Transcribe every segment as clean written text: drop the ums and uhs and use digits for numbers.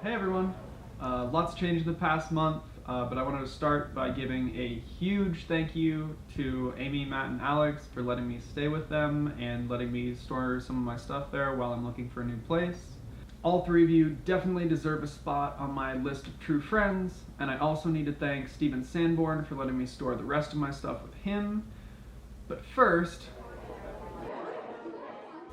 Hey everyone! Lots changed in the past month, but I wanted to start by giving a huge thank you to Amy, Matt, and Alex for letting me stay with them and letting me store some of my stuff there while I'm looking for a new place. All three of you definitely deserve a spot on my list of true friends, and I also need to thank Steven Sanborn for letting me store the rest of my stuff with him. But first,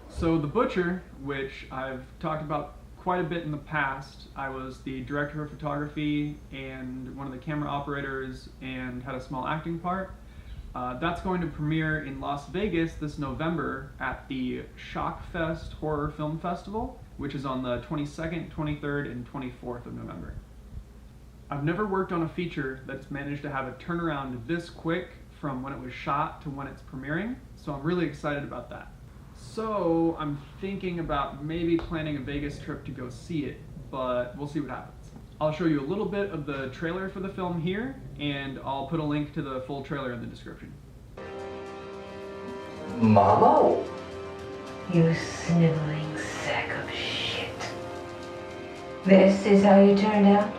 so The Butcher, which I've talked about quite a bit in the past. I was the director of photography and one of the camera operators and had a small acting part. That's going to premiere in Las Vegas this November at the Shockfest Horror Film Festival, which is on the 22nd, 23rd, and 24th of November. I've never worked on a feature that's managed to have a turnaround this quick from when it was shot to when it's premiering, so I'm really excited about that. So I'm thinking about maybe planning a Vegas trip to go see it, but we'll see what happens. I'll show you a little bit of the trailer for the film here, and I'll put a link to the full trailer in the description. Mama? You sniveling sack of shit. This is how you turned out?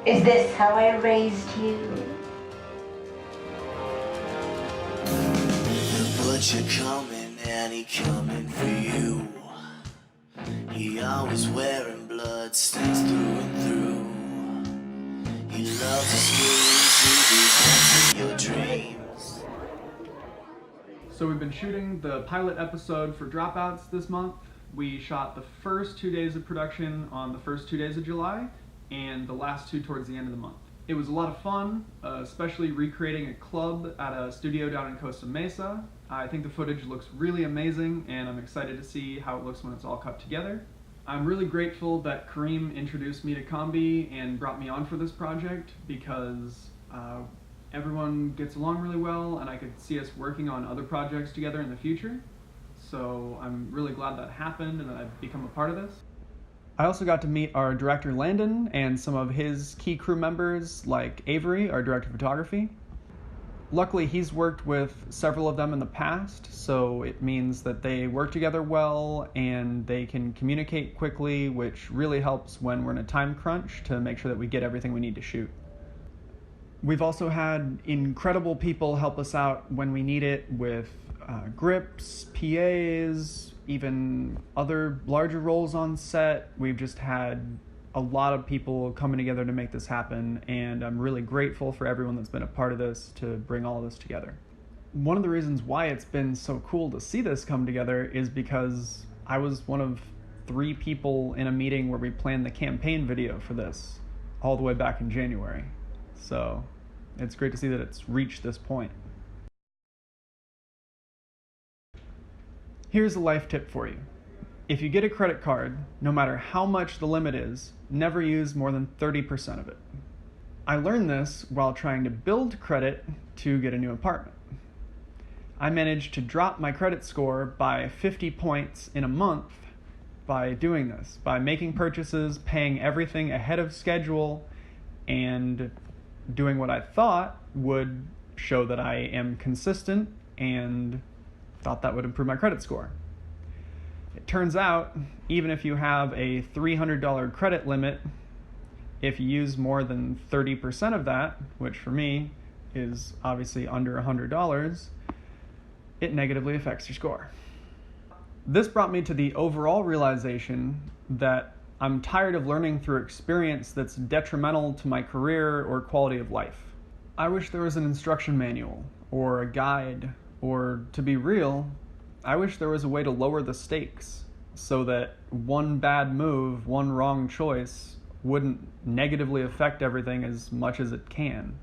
Is this how I raised you? The butcher coming and he coming for you. He always wearing blood stains through and through. He loves to squeeze through the hands of your dreams. So we've been shooting the pilot episode for Dropouts this month. We shot the first 2 days of production on the first 2 days of July, and the last two towards the end of the month. It was a lot of fun, especially recreating a club at a studio down in Costa Mesa. I think the footage looks really amazing, and I'm excited to see how it looks when it's all cut together. I'm really grateful that Kareem introduced me to Combi and brought me on for this project, because everyone gets along really well, and I could see us working on other projects together in the future. So I'm really glad that happened and that I've become a part of this. I also got to meet our director Landon and some of his key crew members like Avery, our director of photography. Luckily, he's worked with several of them in the past, so it means that they work together well and they can communicate quickly, which really helps when we're in a time crunch to make sure that we get everything we need to shoot. We've also had incredible people help us out when we need it with grips, PAs, even other larger roles on set. We've just had a lot of people coming together to make this happen, and I'm really grateful for everyone that's been a part of this to bring all of this together. One of the reasons why it's been so cool to see this come together is because I was one of 3 people in a meeting where we planned the campaign video for this all the way back in January. So it's great to see that it's reached this point. Here's a life tip for you. If you get a credit card, no matter how much the limit is, never use more than 30% of it. I learned this while trying to build credit to get a new apartment. I managed to drop my credit score by 50 points in a month by doing this, by making purchases, paying everything ahead of schedule, and doing what I thought would show that I am consistent and thought that would improve my credit score. It turns out, even if you have a $300 credit limit, if you use more than 30% of that, which for me is obviously under $100, it negatively affects your score. This brought me to the overall realization that I'm tired of learning through experience that's detrimental to my career or quality of life. I wish there was an instruction manual or a guide, or to be real, I wish there was a way to lower the stakes so that one bad move, one wrong choice wouldn't negatively affect everything as much as it can.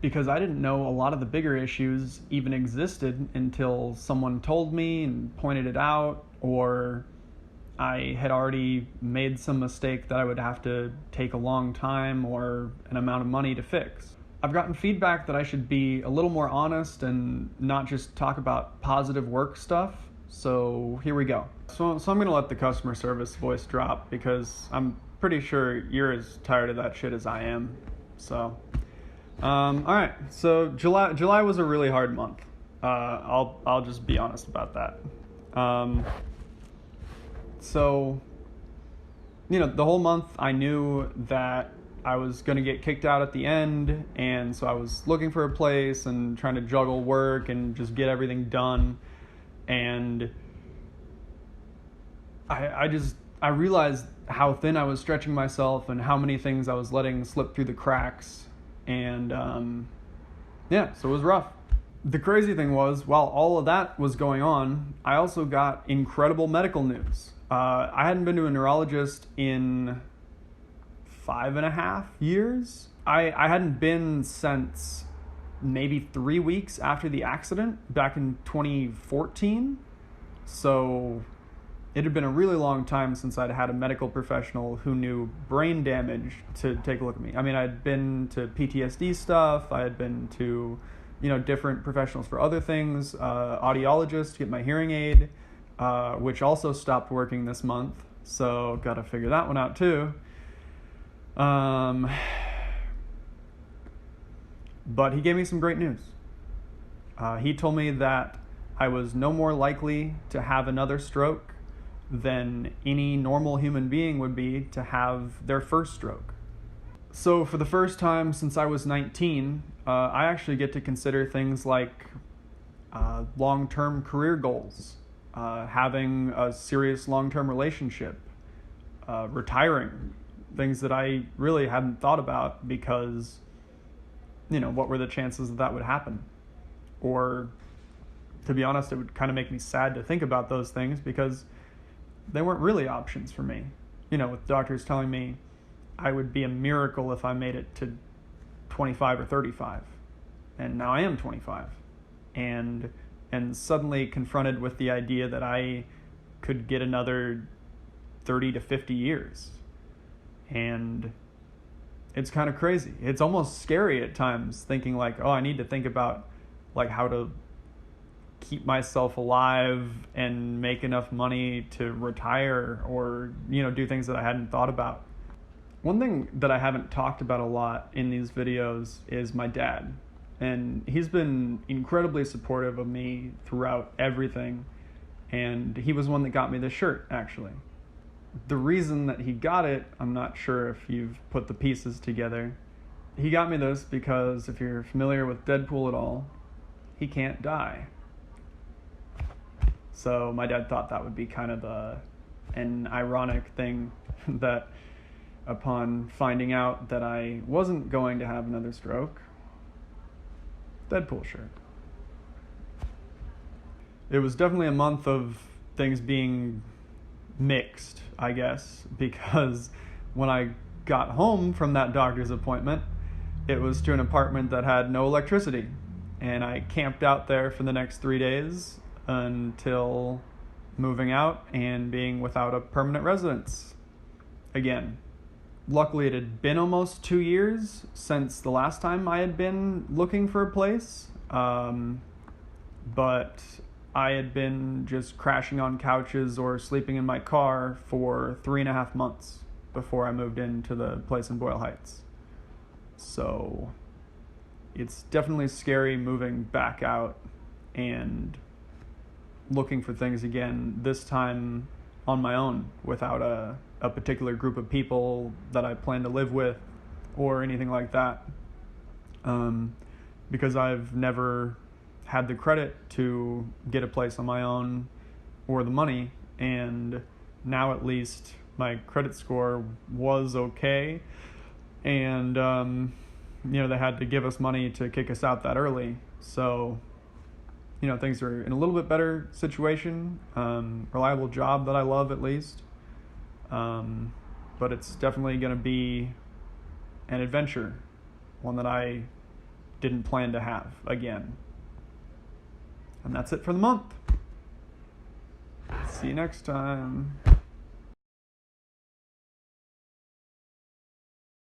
Because I didn't know a lot of the bigger issues even existed until someone told me and pointed it out, or I had already made some mistake that I would have to take a long time or an amount of money to fix. I've gotten feedback that I should be a little more honest and not just talk about positive work stuff, so here we go. So I'm going to let the customer service voice drop because I'm pretty sure you're as tired of that shit as I am. So, alright, so July was a really hard month. I'll just be honest about that. So the whole month I knew that I was going to get kicked out at the end, and so I was looking for a place and trying to juggle work and just get everything done. And I realized how thin I was stretching myself and how many things I was letting slip through the cracks. And so it was rough. The crazy thing was, while all of that was going on, I also got incredible medical news. I hadn't been to a neurologist in 5.5 years. I hadn't been since maybe 3 weeks after the accident back in 2014. So it had been a really long time since I'd had a medical professional who knew brain damage to take a look at me. I mean, I'd been to PTSD stuff. I had been to, different professionals for other things, audiologist to get my hearing aid, which also stopped working this month. So got to figure that one out too. But he gave me some great news. He told me that I was no more likely to have another stroke than any normal human being would be to have their first stroke. So for the first time since I was 19, I actually get to consider things like long-term career goals, having a serious long-term relationship, retiring, things that I really hadn't thought about because, what were the chances that would happen? Or, to be honest, it would kind of make me sad to think about those things because they weren't really options for me. With doctors telling me I would be a miracle if I made it to 25 or 35. And now I am 25. And suddenly confronted with the idea that I could get another 30 to 50 years. And it's kind of crazy. It's almost scary at times thinking like, I need to think about like how to keep myself alive and make enough money to retire or, do things that I hadn't thought about. One thing that I haven't talked about a lot in these videos is my dad. And he's been incredibly supportive of me throughout everything. And he was one that got me this shirt, actually. The reason that he got it, I'm not sure if you've put the pieces together. He got me this because if you're familiar with Deadpool at all, he can't die. So my dad thought that would be kind of an ironic thing that upon finding out that I wasn't going to have another stroke, Deadpool shirt. It was definitely a month of things being mixed, I guess, because when I got home from that doctor's appointment, it was to an apartment that had no electricity. And I camped out there for the next 3 days until moving out and being without a permanent residence again. Luckily, it had been almost 2 years since the last time I had been looking for a place. But I had been just crashing on couches or sleeping in my car for 3.5 months before I moved into the place in Boyle Heights. So it's definitely scary moving back out and looking for things again, this time on my own without a particular group of people that I plan to live with or anything like that. Because I've never had the credit to get a place on my own or the money, and now at least my credit score was okay, and they had to give us money to kick us out that early, so things are in a little bit better situation, reliable job that I love at least, but it's definitely going to be an adventure, one that I didn't plan to have again. And that's it for the month. See you next time.